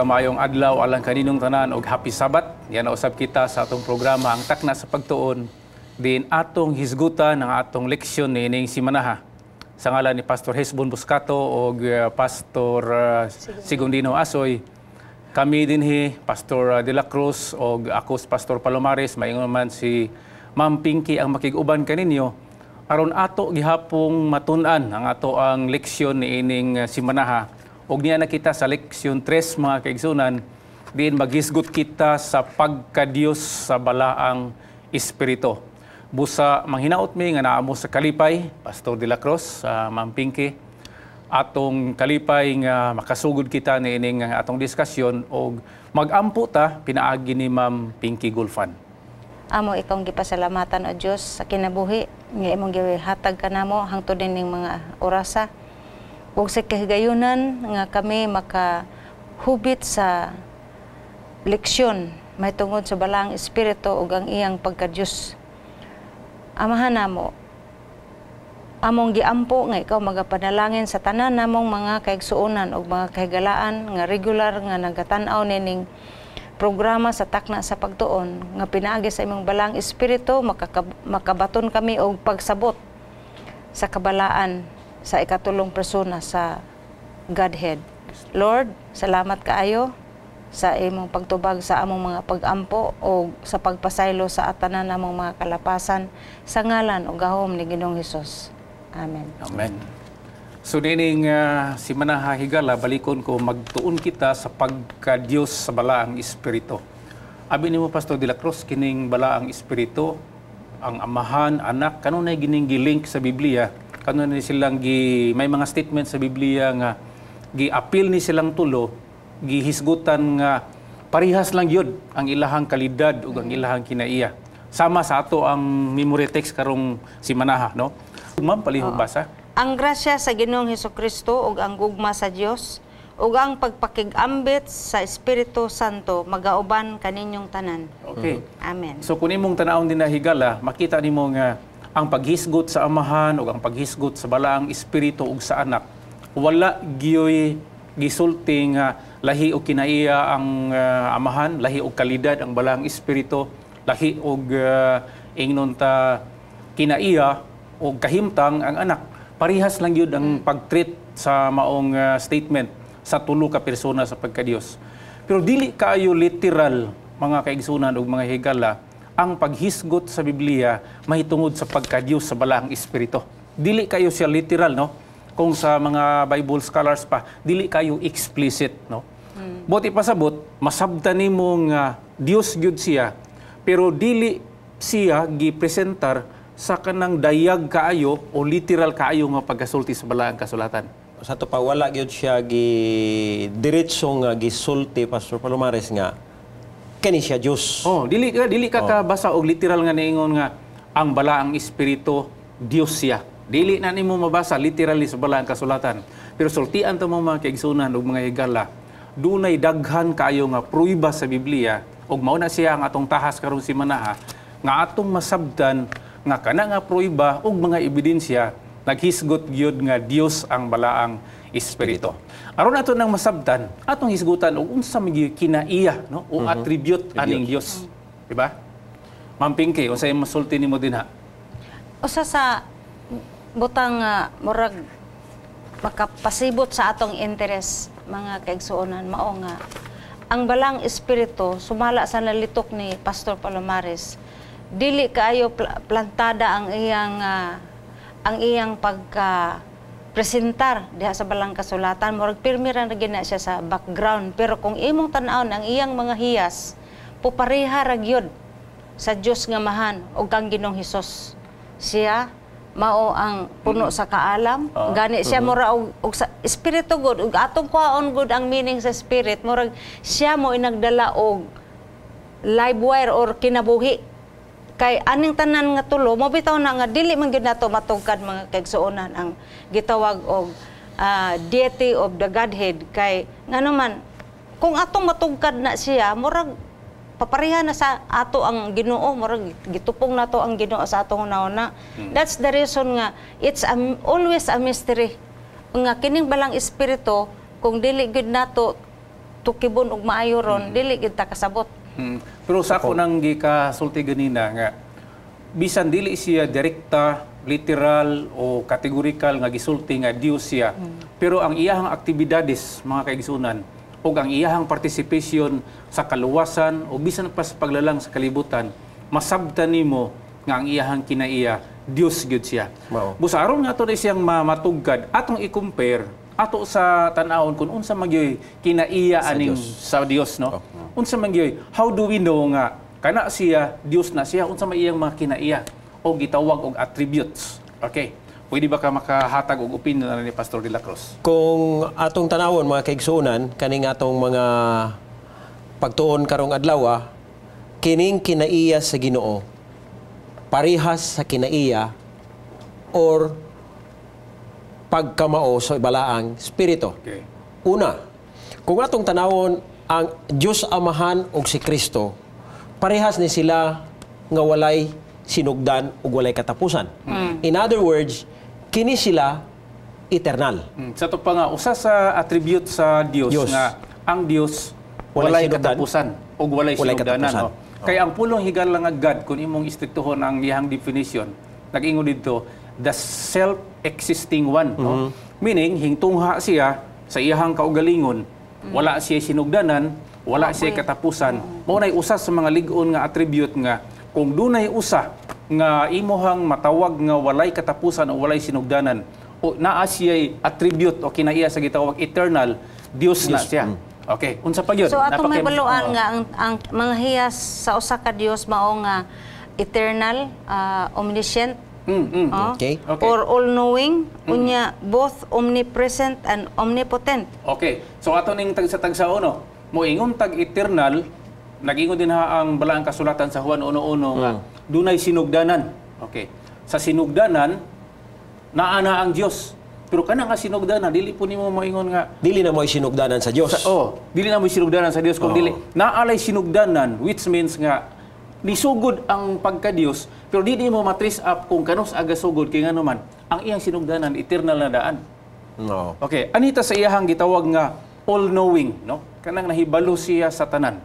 Maayong adlaw alang kaninong tanan og happy Sabat. Yan usab kita sa atong programa ang takna sa pagtuon. Din atong hisgutan ang atong leksyon niining simanaha. Sa ngalan ni Pastor Hesbon Buscato og Pastor Sigundino Asoy. Kami dinhi Pastor De La Cruz og ako Pastor Palomares, maingon man si Ma'am Pinky ang makig-uban kaninyo. Aron ato gihapong matun-an ang ato ang leksyon niining simanaha. Og niya na kita sa leksyon 3 mga kaigsunan, diin maghisgot kita sa pagkadiyos sa balaang espiritu. Busa manghinaot mi nga naamo sa kalipay, Pastor De La Cruz, Ma'am Pinky, atong kalipay nga makasugod kita niining atong diskusyon og magampo ta pinaagi ni Ma'am Pinky Gulfan. Amo ikong gipasalamatan o Dios sa kinabuhi nga imong gihatag kanamo hangtod ning mga orasa. Ug sa kahigayunan nga kami makahubit sa leksyon may tungod sa balaang espiritu ug ang iyang pagka-Dios. Amahan namo, among giampo nga ikaw magapanalangin sa tanan namong mga kaigsuonan ug mga kahigalaan nga regular nga nagatan-aw nining programa sa takna sa pagtuon nga pinaagi sa imong balaang espiritu, makabaton kami og pagsabot sa kabalaan sa ikatulong persona sa Godhead. Lord, salamat kaayo sa imong pagtubag sa among mga pag-ampo o sa pagpasaylo sa atanan namong mga kalapasan sa ngalan ug gahom ni Ginoong Hesus. Amen. Amen. So dining simanaha higala balikon ko magtuon kita sa pagka-Dios sa balaang espiritu. Abi nimo Pastor De La Cruz kining balaang espiritu ang amahan, anak kanunay gining gilink sa Biblia. Kanunay silang may mga statement sa Biblia nga gi-appeal ni silang tulo, gihisgutan nga parihas lang yun ang ilahang kalidad ug ang ilahang kinaiya. Sama sa ato ang memory text karong simanaha, no? Ma'am, palihog basa. Ang grasya sa Ginoong Hesukristo ug ang gugma sa Dios ug ang pagpakig-ambit sa Espiritu Santo magauban kaninyong tanan. Okay. Amen. So kung imong tan-awon din na higala, makita nimo nga ang paghisgot sa amahan ug ang paghisgot sa balaang espiritu ug sa anak wala giyoy gisulti nga lahi og kinaiya ang amahan, lahi og kalidad ang balaang espiritu, lahi og ingnon ta kinaiya o kahimtang ang anak. Parihas lang yun ang pag-treat sa maong statement sa tulo ka persona sa pagka-Dios. Pero dili kaayo literal mga kaigsunan ug mga higala ang paghisgot sa Biblia mahitungod sa pagka-Dios sa balaang espiritu. Dili kayo siya literal, no? Kung sa mga Bible scholars pa, dili kayo explicit, no? Buti pasabot, masabtan nimo nga Dios gyud siya, pero dili siya gipresentar sa kanang dayag kaayo o literal kaayo nga pagkasulti sa balaang kasulatan. Sa to pa wala gyud siya diretso nga gisulti Pastor Palomares nga kani siya Dios. Oh, dili ka kabasa og literal nga niingon nga ang balaang espiritu Dios siya. Dili na nimo mabasa literally sa balaang kasulatan. Pero sultian to mga kaigsunan ug mga higala, dunay daghan kaayo nga pruiba sa Biblia ug mao na siya ang atong tahas karong simanaha nga atong masabdan nga kana nga pruiba ug mga ebidensya naghisgot gyud nga Dios ang balaang espiritu. Aron ato nang masabtan, atong hisgutan og unsa may kinaiya, no? O attribute aning Dios. Di ba? Ma'am Pinky, unsay masulti nimo dinha? Usa sa butang murag makapasibot sa atong interes mga kaigsuonan mao nga ang balang espiritu sumala sa nalitok ni Pastor Palomares dili kaayo plantada ang iyang pagka presentar diha sa balang kasulatan murag pirmi ra gina siya sa background pero kung imong tan-awon ang iyang mga hiyas pupareha ra gyud sa Dios nga mahan ug kang Ginoong Hesus. Siya mao ang puno sa kaalam, gani siya mura og sa espiritu god ug atong kwaon god ang meaning sa spirit murag siya mo inagdala og live wire or kinabuhi kay aning tanan nga tulo mo bitaw na nga dili man gyud nato matugkad mga kaigsuonan ang gitawag og deity of the Godhead kay ngano man kung atong matugkad na siya murag papareha na sa ato ang Ginoo murag gitupong nato ang Ginoo sa atong una-una. That's the reason nga it's always a mystery nga kining balang espiritu kung dili gud nato tukibon ug maayo ron, dili gid ta kasabot. Pero sa ako nang gikasulti ganina nga, bisan dili siya direkta, literal o kategorikal nga gisulti nga Dios siya, pero ang iyahang aktibidades, mga kaigsunan, o ang iyahang participation sa kaluwasan o bisan pa sa paglalang sa kalibutan, masabtan nimo nga ang iyahang kinaiya, Dios gyud siya. Mao. Busa aron nga to siyang matugkad atong i-compare ato sa tan-awon kung unsa magyoy kinaiya aning sa Dios, no? Unsa magyoy, how do we know nga kana siya Dios na siya, unsa may iyang mga kinaiya o gitawag og attributes? Okay. Pwede ba ka makahatag og opinion ni Pastor De La Cruz? Kung atong tanawon mga kaigsunan, kaning atong mga pagtuon karong adlaw, kining kinaiya sa Ginoo, parihas sa kinaiya or pagkamao sa balaang spirito. Okay. Una, kung atong tanawon ang Diyos Amahan ug si Kristo, parehas ni sila nga walay sinugdan ug walay katapusan. In other words, kini sila eternal. Sa to pa nga usa sa attribute sa Dios nga ang Dios walay katapusan ug walay sinugdanan, no? Kaya ang pulong higala nga God, kung imong istriktuhon ang iyang definition, nag-ingon dito, the self-existing one, no? Meaning hingtungha siya sa iyahang kaugalingon, wala siya sinugdanan, wala siya katapusan. Mao nay usa sa mga lig-on nga attribute nga kung dunay usa nga imuhang matawag nga walay katapusan o walay sinugdanan, o naa siya attribute o kinaiya sa gitawag eternal, Dios na siya. Okay, unsa pa gyud? So atong may baluan nga ang mga hiyas sa usa ka Dios mao nga eternal, omniscient, Okay. or all-knowing, unya both omnipresent and omnipotent. Okay. So ato ning tagsa uno, moingon tag eternal, nag-ingon din ha ang balaang kasulatan sa Juan 1:1 nga dunay sinugdanan. Okay. Sa sinugdanan naa na ang Dios. Pero kana nga sinugdanan dili po nimo moingon nga Dili na mo sinugdanan sa Dios. dili na mo sinugdanan sa Dios kung dili naalay sinugdanan, which means nga nisugod ang pagka-Dios, pero dili mo matrace up kung kanos aga sugod kay ngano man ang iyang sinugdanan eternal na daan. No. Okay, anita sa iyahang gitawag nga all-knowing, no? Kanang nahibalo siya sa tanan.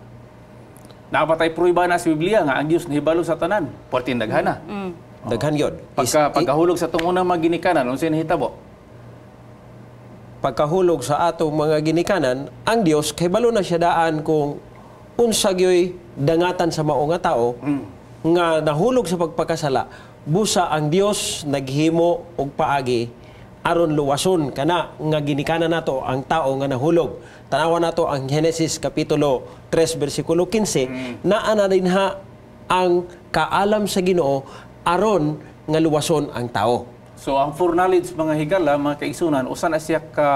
Napatay pruiba na sa Biblia nga ang Dios nahibalo sa tanan. Portin daghana. Daghan yun. Pagkahulog sa itong unang mga ginikanan, ano siya nahitabo? Pagkahulog sa atong mga ginikanan, ang Dios kay balo na siya daan kung unsa gyoy dangatan sa mao nga tao nga nahulog sa pagpakasala. Busa ang Dios naghimo og paagi aron luwason kana nga ginikanan nato ang tao nga nahulog. Tanawan nato ang Genesis kapitulo 3 bersikulo 15, naa na dinha ang kaalam sa Ginoo aron nga luwason ang tao. So ang foreknowledge mga higala, mga kaigsunan, usa na siya ka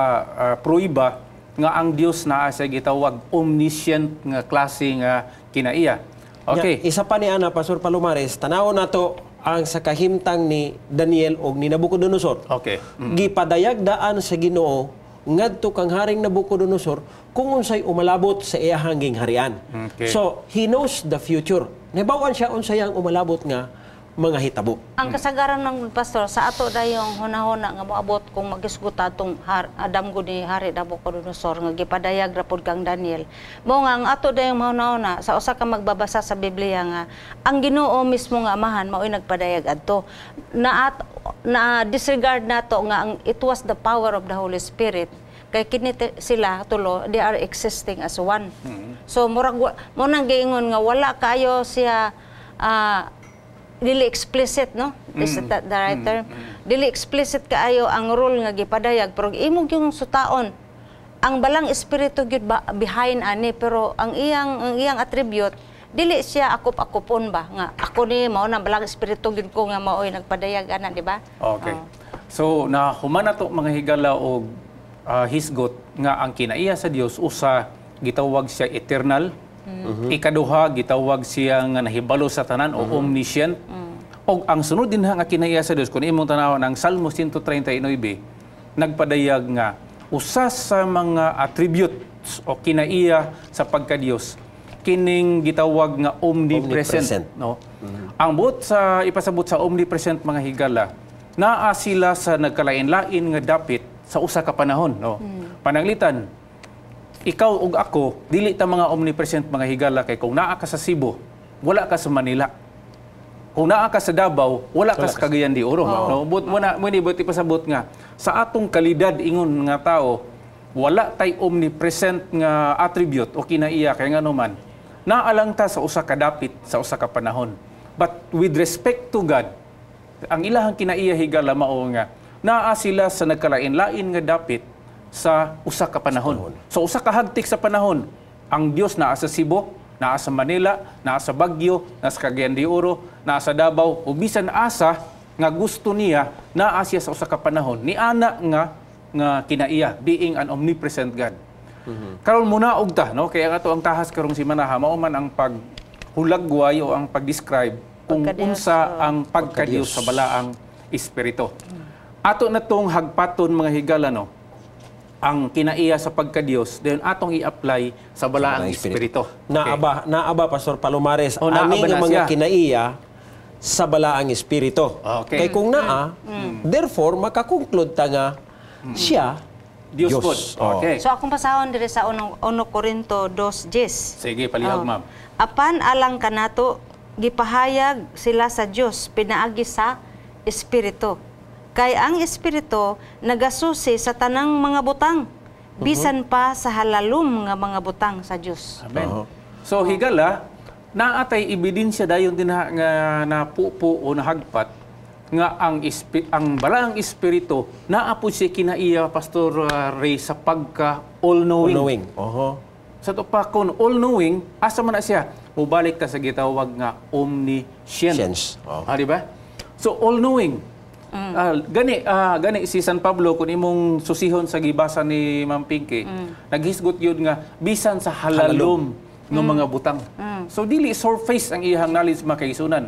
pruiba nga ang Dios naa siya gitawag omniscient nga klase nga kinaiya. Okay. Isa pa ni ana Pastor Palomares, tanawon nato ang sa kahimtang ni Daniel og ni Nabucodonosor. Okay. Gipadayag daan sa Ginoo ngadto kang haring Nabucodonosor kung unsay umalabot sa iyahang gingharian. Okay. So he knows the future. Nahibawan siya unsay ang umalabot nga mga hitabo. Ang kasagaran ng pastor sa ato dayong hunahuna nga moabot kung magisgot atong Adam gud ni Hari Nabucodonosor nga gipadayag ra pod kang Daniel. Mao nga ang ato dayong hunahuna sa usa ka magbabasa sa Biblia nga ang Ginoo mismo nga amahan mao'y nagpadayag adto. Na disregard nato nga it was the power of the Holy Spirit. Kay kini sila tulo, they are existing as one. So murag mo nang giingon nga wala kayo siya dili explicit, no? Is that the writer? Dili explicit kaayo ang rule nga gipadayag, pero imong yung sutaon ang balang espiritu gyud behind ani, pero ang iyang attribute dili siya akop-akopon ba nga ako ni mao na balang espiritu gyud ko nga maoy nagpadayag ana, di ba? Okay. So na humana to mga higala og hisgot nga ang kinaiya sa Dios usa gitawag siya eternal. Ikaduha gitawag siya nga nahibalo sa tanan o omniscient. Og ang sunod din nga kinaiya sa Dios kun imong tanawon ang Salmo 139 nagpadayag nga usa sa mga attributes o kinaiya sa pagka-Dios kining gitawag nga omnipresent, no? Ang buot sa ipasabot sa omnipresent mga higala naa sila sa nagkalain-lain nga dapit sa usa ka panahon, no? Pananglitan ikaw ug ako dili ta mga omnipresent mga higala kay kung naa ka sa Cebu, wala ka sa Manila. Kung naa ka sa Davao, wala ka sa Cagayan de Oro. No, but muna buti pasabot nga sa atong kalidad ingon nga tao, wala tay omnipresent nga attribute o kinaiya kay ngano man. Naalang ta sa usa ka dapit sa usa ka panahon. But with respect to God, ang ilahang kinaiya higala mao nga naa sila sa nagkalain-lain nga dapit sa usa ka panahon. So usa ka hagtik sa panahon, ang Dios naa sa Cebu, naa sa Manila, naa sa Baguio, naa sa Cagayan de Oro, naa sa Davao, o bisan asa nga gusto niya naa siya sa usa ka panahon. Ni ana nga kinaiya, being an omnipresent God. Karon muna og ta, no? Kaya ato ang tahas karong simana mao man ang paghulagway o ang pag-describe kung unsa ang pagkadios sa balaang espiritu. Ato na tong hagpaton mga higala, no? Ang kinaiya sa pagkadios, then atong i-apply sa balaang espiritu. Naaba Pastor Palomares, naaba aning na mga siya. kinaiya sa balaang espiritu. Okay. Kay kung naa, therefore makakonclude ta nga siya Dios Diyos. pod. Okay. So akong pasahon diri sa 1 Korinto 2:10. Sige, palihag ma'am. Apan alang kanato gipahayag sila sa Dios pinaagi sa espiritu. Kay ang espiritu nagasusi sa tanang mga butang bisan pa sa halalom nga mga butang sa Dios. Amen. So higala, naatay ebidensya dayon din nga napupo o nahagpat nga ang balaang espiritu naapo siya kinaiya Pastor Ray sa pagka all-knowing. Sa to pa kun all-knowing, asa man na siya? Mubalik ta sa gitawag nga omniscience. Di ba? So all-knowing. Gani si San Pablo kung imong susihon sa gibasa ni Ma'am Pinky, naghisgot yun nga bisan sa halalom ng mga butang. So dili surface ang iyang knowledge makaisunan.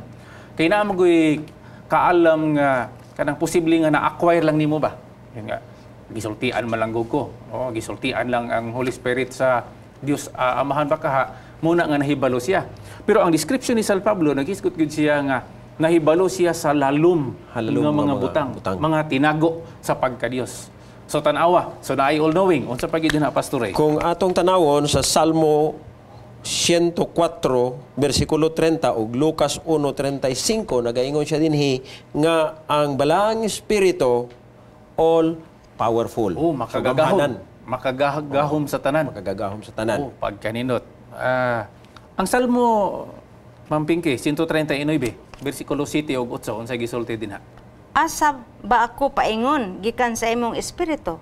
Kay naa magoy kaalam nga kanang posible nga na-acquire lang nimo ba? Yun nga gisultian man lang gud ko. Gisultian lang ang Holy Spirit sa Dios Amahan baka muna nga nahibalo siya. Pero ang description ni San Pablo naghisgot gud siya nga nahibalo siya sa lalom ng mga butang, mga tinago sa pagka-Dios. So tanawa, so naay all-knowing. Unsa pa gid na Pastor Ray? Kung atong tanawon sa Salmo 104, versikulo 30 ug Lucas 1:35, nagaingon siya dinhi nga ang balaang espiritu all powerful. Makagagahom. Makagagahom sa tanan. Makagagahom sa tanan. Pagkaninot. Ang Salmo, Ma'am Pinky, 139, versikulo 7 ug 8, unsay gisulti dinha? Asa ba ako paingon gikan sa imong espiritu?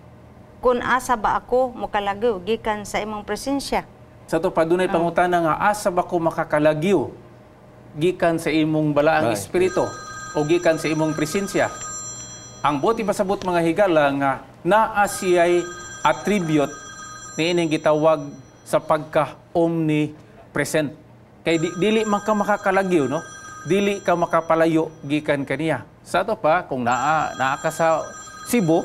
Kun asa ba ako mokalagaw gikan sa imong presensya? Sa to pa dunay pangutana nga asa ba ko makakalagyo gikan sa imong balaang espiritu o gikan sa imong presensya? Ang buti pasabot mga higala nga naa siya'y attribute ni ining gitawag sa pagka omnipresent. Kay dili man ka makakalagyo, no? Dili ka makapalayo gikan kaniya. Sa to pa kung naa ka sa Cebu,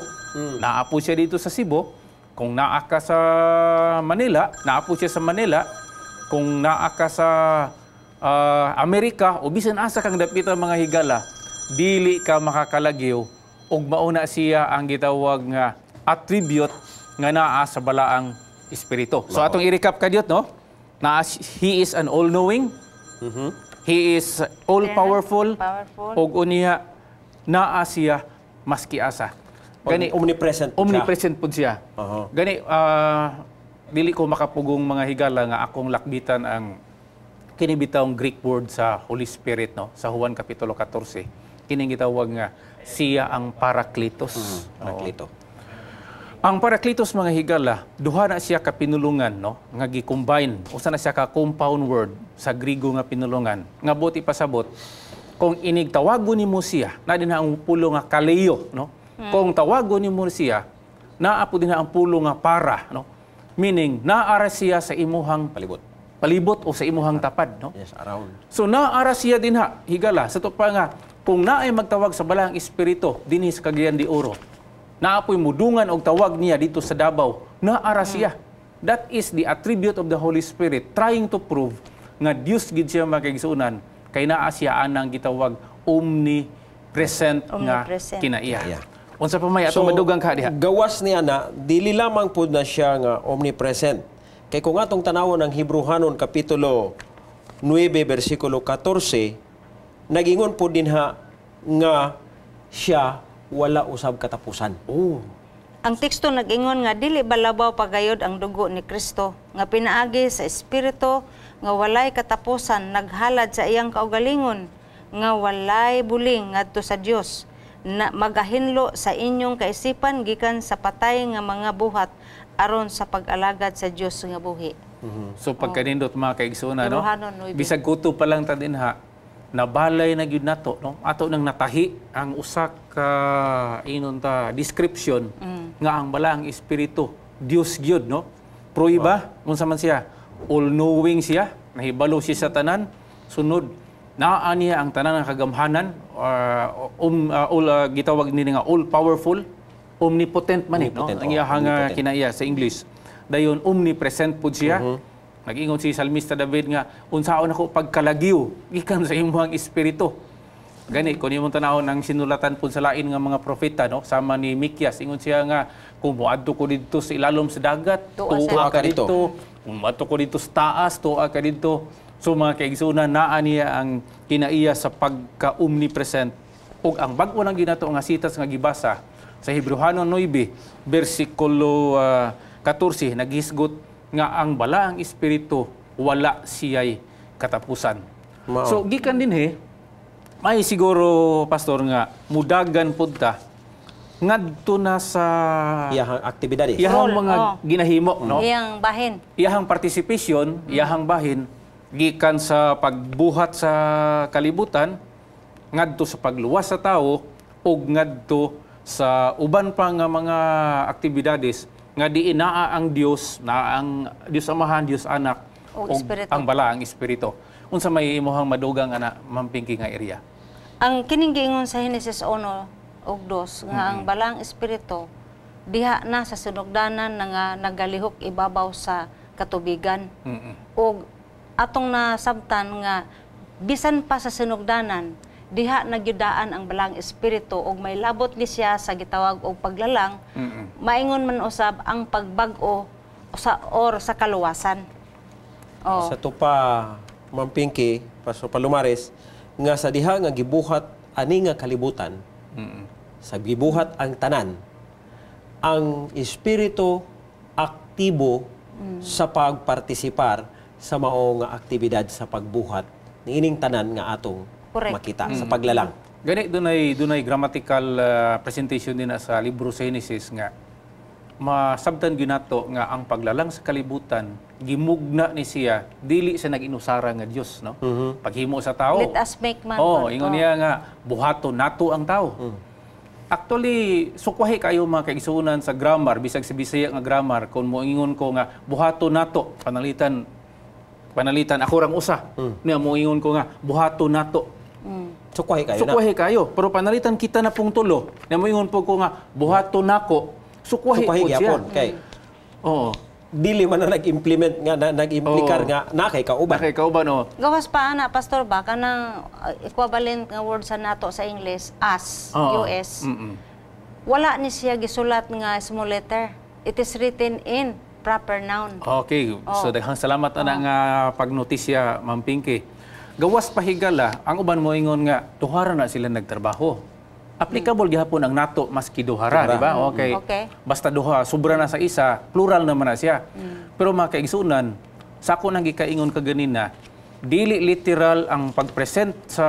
naa po siya dito sa Cebu. Kung naa ka sa Manila, naa po siya sa Manila. Kung naa ka sa Amerika o bisan asa kang dapitan mga higala, dili ka makakalagyo ug mauna siya ang gitawag nga attribute nga naa sa balaang espiritu. So atong i-recap kadyot, no? He is an all-knowing. He is all-powerful. Ug unya naa siya maski asa. Gani omnipresent. Omnipresent pud siya. Gani dili ko makapugong mga higala nga akong lakbitan ang kini bitawng Greek word sa Holy Spirit, no, sa Juan kapitulo 14. Kini gitawag nga siya ang Parakletos. Paraklito. Ang Parakletos mga higala, duha na siya ka pinulungan, no, nga gi-combine. Usa na siya ka compound word sa Grigo nga pinulungan. Nga buti pasabot kung inig tawagon nimo siya, na din ang pulo nga kaleo, no. Kung tawagon nimo siya, naa po din ang pulo nga para, no? Meaning, naara siya sa imuhang palibot o sa imuhang tapad, no? Yes, around. So, naara siya din higala. Sa to pa nga, kung naay magtawag sa balaang espiritu, dinhi sa Cagayan de Oro, naapoy mudungan og tawag niya dito sa Davao, naara siya. That is the attribute of the Holy Spirit, trying to prove nga Dios gid siya makigsunan, kay naa siya anang gitawag omnipresent nga kinaiya. Yeah. Unsa pa may atong madugang ka diha? Gawas niya na dili lamang pud na siya nga omnipresent. Kay kung atong tanawon ang Hebrehanon Kapitulo 9, versikulo 14, nagingon po din nga siya wala usab katapusan. Oh. Ang teksto nag-ingon nga dili balabaw pagayod ang dugo ni Kristo nga pinaagi sa espiritu nga walay katapusan naghalad sa iyang kaugalingon nga walay buling ngadto sa Dios na magahinlo sa inyong kaisipan gikan sa patay nga mga buhat aron sa pag-alagad sa Dios nga buhi. So pagkanindot mga kaigsoona, no? Hebrehanon 9. Bisag kuto pa lang ta dinha, nabalay na gyud nato, no? Ato nang natahi ang usa ka description nga ang balaang espiritu Dios gyud, no? Pruiba unsa man siya, all knowing siya, nahibalo siya sa tanan, sunod naa niya ang tanan nga kagamhanan, gitawag nini nga all powerful, omnipotent man no? Omnipotent, Ang iyahang omnipotent. kinaiya sa English. Dayon omnipresent pud siya. Nag-ingon si Salmista David nga unsaon ako pagkalagyo gikan sa imong espiritu. Gani kun imong tanawon ang sinulatan pud sa lain nga mga propeta, no, sama ni Mikyas, ingon siya nga kung moadto ko didto sa ilalom sa dagat, tuwa ka dito. Kung moadto ko dito sa taas, tuwa ka dito. So mga kaigsunan, naa niya ang kinaiya sa pagka-omnipresent. Ug ang bag-o nang ginato nga sitas nga gibasa sa Hebrehanon 9, versikulo 14, naghisgot nga ang balaang espiritu wala siya'y katapusan. Mao. So gikan din may siguro pastor nga mudagan pud ta ngadto na sa Iyahang aktibidades. iyahang Role, mga ginahimo, no? Iyang bahin. Iyahang participation, iyahang bahin gikan sa pagbuhat sa kalibutan ngadto sa pagluwas sa tao ug ngadto sa uban pa nga mga aktibidades nga di inaa ang Dios, na ang Dios Amahan, Dios Anak O Espiritu. ang balaang espiritu. Unsa may imuhang madugang ana mampingki nga area? Ang kining giingon sa Henesis 1 ug 2 nga ang balang espiritu diha na sa sinugdanan na nga nagalihok ibabaw sa katubigan. Ug atong nasabtan nga bisan pa sa sinugdanan diha nagyudaan ang balang espiritu ug may labot ni siya sa gitawag og paglalang. Maingon man usab ang pagbag-o sa kaluwasan. Oh. Sa tupa Mampingki, Pastor Palomares, nga sa diha nga gibuhat ani nga kalibutan, sa gibuhat ang tanan, ang espiritu aktibo sa pagpartisipar sa mao nga aktibidad sa pagbuhat niining tanan nga atong Correct. makita sa paglalang. Gani dunay grammatical presentation din na sa libro sa Genesis nga masabtan ginato nga ang paglalang sa kalibutan gimugna ni siya dili sa nag-inusara nga Dios, no? Paghimo sa tao. Let us make man. Ingon niya nga buhato nato ang tao. Actually, sukwahi kayo mga kaigsuunan sa grammar, bisag sa Bisaya nga grammar, kung moingon ko nga buhato nato, panalitan ako rang usa. Niya moingon ko nga buhato nato. Sukwahi kayo na. Sukwahi kayo, pero panalitan kita na pong tulo. Niya moingon po ko nga buhato nako. Sukwahi po siya. gyapon kay Oo. dili man na nag-implement nga nag-implikar nga na kay kauban. Bakit kauban o? Gawas pa ana pastor ba kanang equivalent nga word sa nato sa English as Oo. US. Wala ni siya gisulat nga small letter. It is written in proper noun. Okay, so daghang salamat ana nga pagnotisya, Ma'am Pinky. Gawas pahigala, ang uban mo ingon nga duhara na sila nagtrabaho. Applicable gihapon ang nato maski duhara, di ba? Okay. Okay. Basta duha, sobra na sa isa, plural naman na siya. Pero mga kaigsunan, sa ako nang gikaingon kaganina, dili literal ang pag-present sa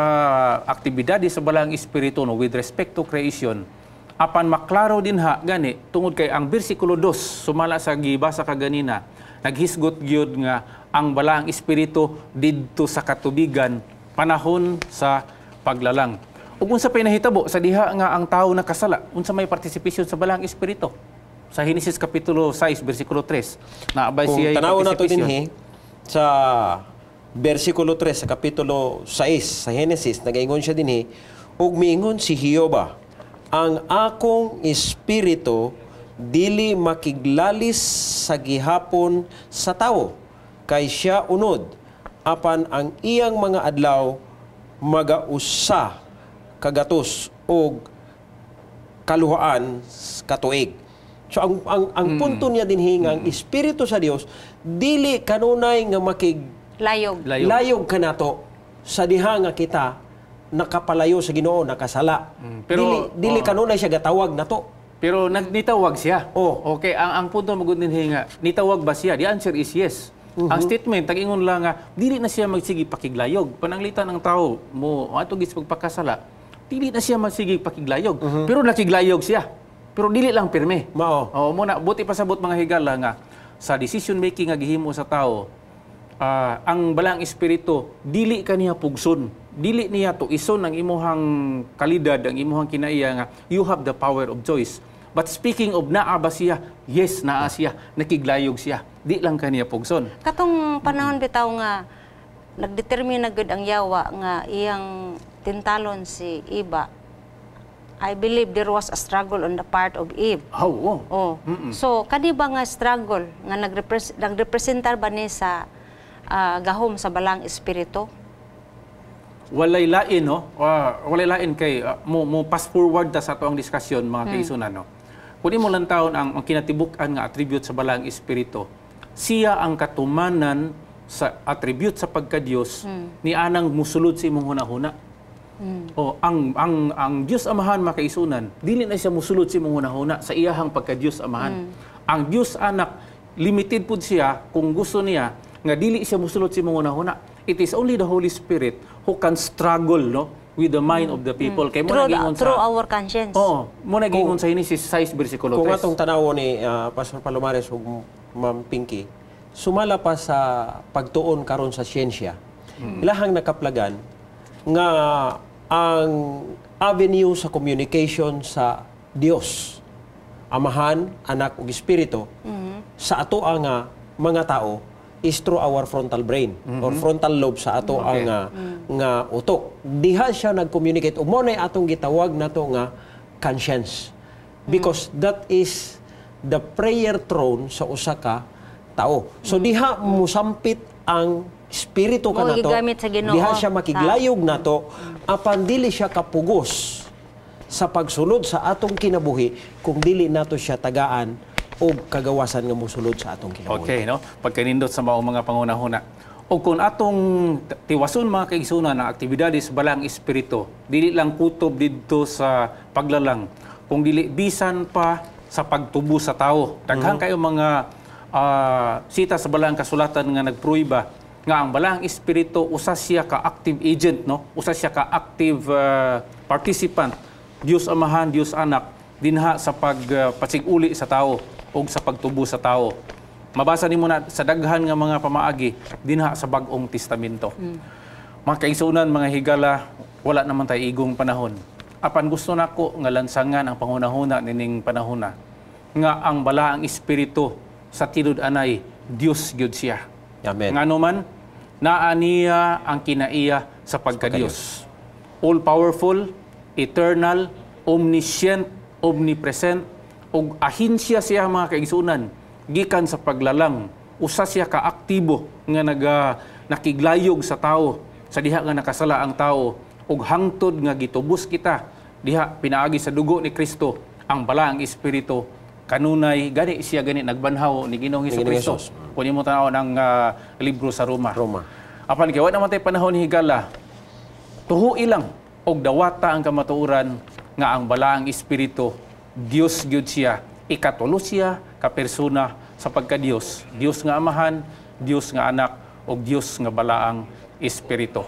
aktibidad sa balang espiritu no, with respect to creation. Apan maklaro din gani tungod kay ang bersikulo 2 sumala sa gibasa kaganina, naghisgot gyud nga ang balang espiritu didto sa katubigan panahon sa paglalang. Ug unsa pay nahitabo sa diha nga ang tawo nakasala, unsa may participation sa balang espiritu? Sa Genesis kapitulo 6 bersikulo 3, naabay Kung siya tanaw na to participation. dinhi sa bersikulo 3 sa kapitulo 6 sa Genesis, nagaingon siya dinhi, ug miingon si Hioba, ang akong espiritu dili makiglalis sa gihapon sa tawo, kay siya unod, apan ang iyang mga adlaw magausa kagatos og kaluhaan katuig. So ang punto niya din hingang espiritu sa Dios dili kanunay nga Layog. layog ka nato sa diha nga kita nakapalayo sa Ginoo, nakasala. Pero, dili kanunay siya gatawag nato. Pero nitawag siya. Oh. Okay, ang punto magud din nga, nitawag ba siya? The answer is yes. Ang statement tag-ingon lang nga dili na siya magsigi pakiglayog. Pananglitan ng tao mo ato gis pagpakasala. Dili na siya magsigi pakiglayog. Pero nakiglayog siya. Pero dili lang pirme. Mao. Oh, muna buti pasabot mga higala nga sa decision making nga gihimo sa tao, ang balang espiritu dili kaniya pugson. Dili niya tuison ang imuhang kalidad, ang imuhang kinaiya nga you have the power of choice. But speaking of naa ba siya? Yes, naa siya. Nakiglayog siya. Di lang kaniya pugson. Katong panahon bitaw nga nagdetermine gud ang yawa nga iyang tintalon si Eva. I believe there was a struggle on the part of Eve. Oh. Oh. So kani ba nga struggle nga nagrepresentar ba ni sa gahom sa balang espiritu? Walay lain, no? Walay lain kay mo pass forward ta sa ato ang diskusyon mga kaisunan, no? Kung imo lang taon ang kinatibuk-an nga attribute sa balang espiritu, siya ang katumanan sa attribute sa pagka-Dios ni anang musulod sa imong hunahuna. O ang Dios Amahan makaisunan, dili na siya musulod sa imong hunahuna sa iyahang pagka-Dios Amahan. Ang Dios Anak limited pud siya kung gusto niya nga dili siya musulod sa imong hunahuna. It is only the Holy Spirit who can struggle, no, with the mind of the people. Kay mo nagingon sa Through our conscience. Oo, mo nagingon sa Genesis 6 bersikulo 3. Kung atong tanawo ni Pastor Palomares ug Ma'am Pinky, sumala pa sa pagtuon karon sa siyensya. Ilahang nakaplagan nga ang avenue sa communication sa Dios, Amahan, Anak ug Espiritu sa ato nga mga tao is through our frontal brain or frontal lobe sa ato nga utok. Diha siya nag-communicate ug mo nay atong gitawag nato nga conscience. Because that is the prayer throne sa usa ka tao. So diha musampit ang espiritu ka Mo nato. gigamit sa Ginoo. Diha siya makiglayog nato apan dili siya kapugos sa pagsulod sa atong kinabuhi kung dili nato siya tagaan o kagawasan nga mosulod sa atong kinabuhi. Okay, no? Pagkanindot sa mga pangunahuna. O kung atong tiwason mga kaigsunan na aktibidades balang espiritu, dili lang kutob didto sa paglalang, kung dili bisan pa sa pagtubo sa tao. Daghang kayo mga sita sa balang kasulatan nga nagpruiba nga ang balang espiritu usa siya ka active agent, no? Usa siya ka active participant. Dios Amahan, Dios Anak dinha sa pasiguli sa tao o sa pagtubo sa tao. Mabasa nimo na sa daghan nga mga pamaagi dinha sa Bag-ong Testamento. Mga kaigsunan, mga higala, wala naman tay igong panahon. Apan gusto nako nga lansangan ang pangunahuna nining panahona nga ang balaang espiritu sa tinud-anay Dios gyud siya. Amen. Ngano man naa niya ang kinaiya sa pagka-Dios. All powerful, eternal, omniscient, omnipresent, ug ahinsya siya mga kaigsunan gikan sa paglalang. Usa siya ka-aktibo nga nakiglayog sa tao sa diha nga nakasala ang tao ug hangtod nga gitubos kita diha pinaagi sa dugo ni Kristo ang balaang espiritu kanunay gani siya gani nagbanhaw ni Ginoong Hesukristo. Kung imo tanaw ng libro sa Roma. Apan kay wa naman tay panahon ni higala. Tuhui lang og dawata ang kamatuoran nga ang balaang espiritu Dios gyud siya, ikatulo siya ka persona sa pagka-Dios. Dios nga Amahan, Dios nga Anak ug Dios nga balaang espiritu.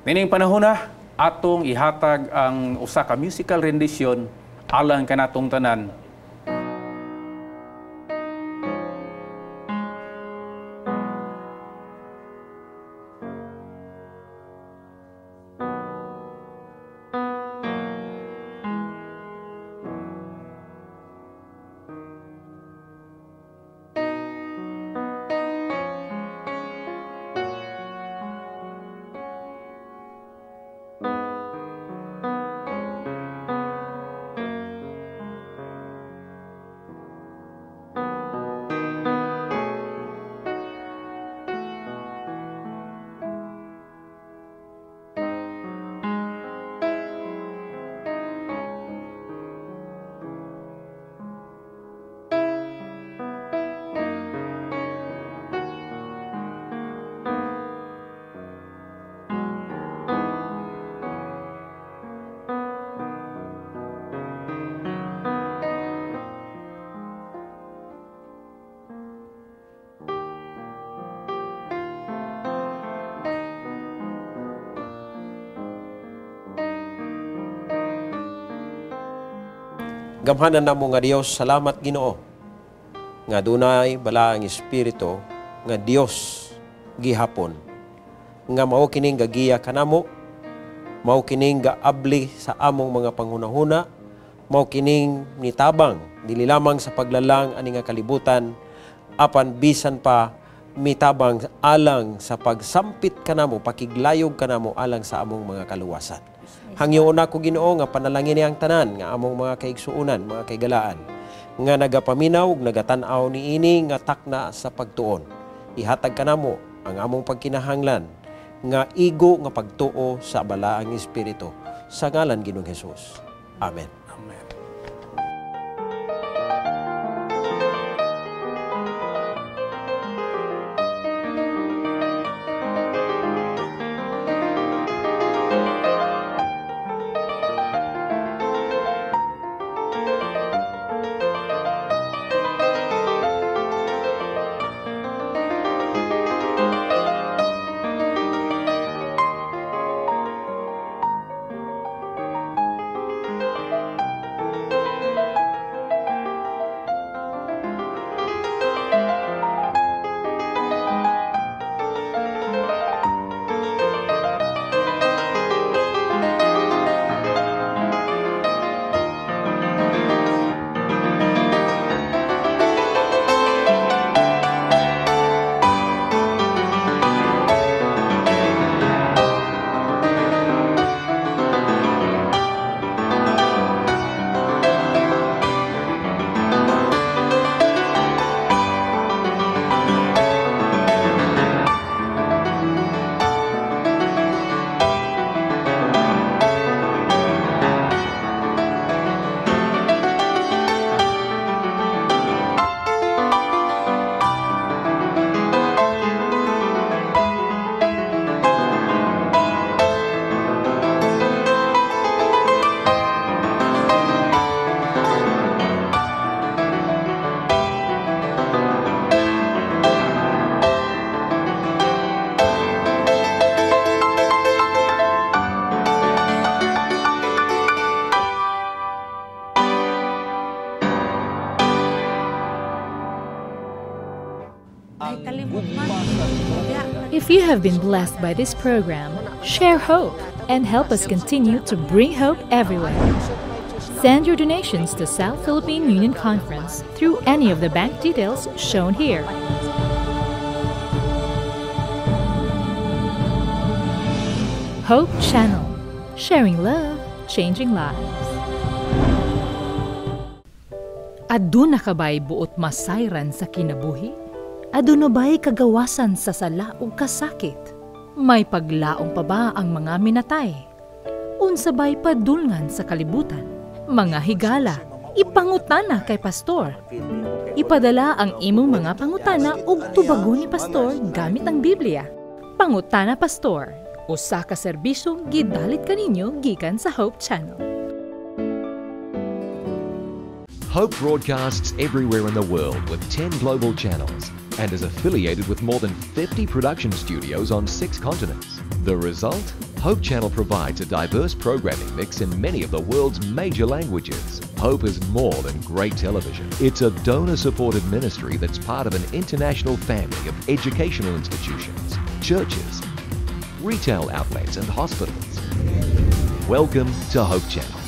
Nining panahona atong ihatag ang usa ka musical rendition alang kanatong tanan. Gamhanan namo nga Dios, salamat Ginoo. Nga dunay balaang espiritu nga Dios gihapon. Nga mao kining gagiya kanamo, mao kining gaabli sa among mga panghunahuna, mao kining nitabang dili lamang sa paglalang ani nga kalibutan, apan bisan pa mitabang alang sa pagsampit kanamo, pakiglayog kanamo alang sa among mga kaluwasan. Hangyoon ako Ginoo nga panalangin niyang tanan nga among mga kaigsuunan, mga kaigalaan, nga nagapaminaw ug nagatan-aw niini nga takna sa pagtuon. Ihatag kanamo ang among pagkinahanglan nga igo nga pagtuo sa balaang espiritu sa ngalan Ginoong Hesus. Amen. Amen. If you have been blessed by this program, share hope and help us continue to bring hope everywhere. Send your donations to South Philippine Union Conference through any of the bank details shown here. Hope Channel, sharing love, changing lives. Aduna ka ba'y buot masayran sa kinabuhi? Aduna ba'y kagawasan sa sala o kasakit? May paglaong pa ba ang mga minatay? Unsa ba'y padulngan sa kalibutan? Mga higala, ipangutana kay pastor. Ipadala ang imong mga pangutana ug tubagon ni pastor gamit ang Biblia. Pangutana Pastor, usa ka serbisyong gidalit kaninyo gikan sa Hope Channel. Hope broadcasts everywhere in the world with 10 global channels and is affiliated with more than 50 production studios on 6 continents. The result? Hope Channel provides a diverse programming mix in many of the world's major languages. Hope is more than great television. It's a donor-supported ministry that's part of an international family of educational institutions, churches, retail outlets and hospitals. Welcome to Hope Channel.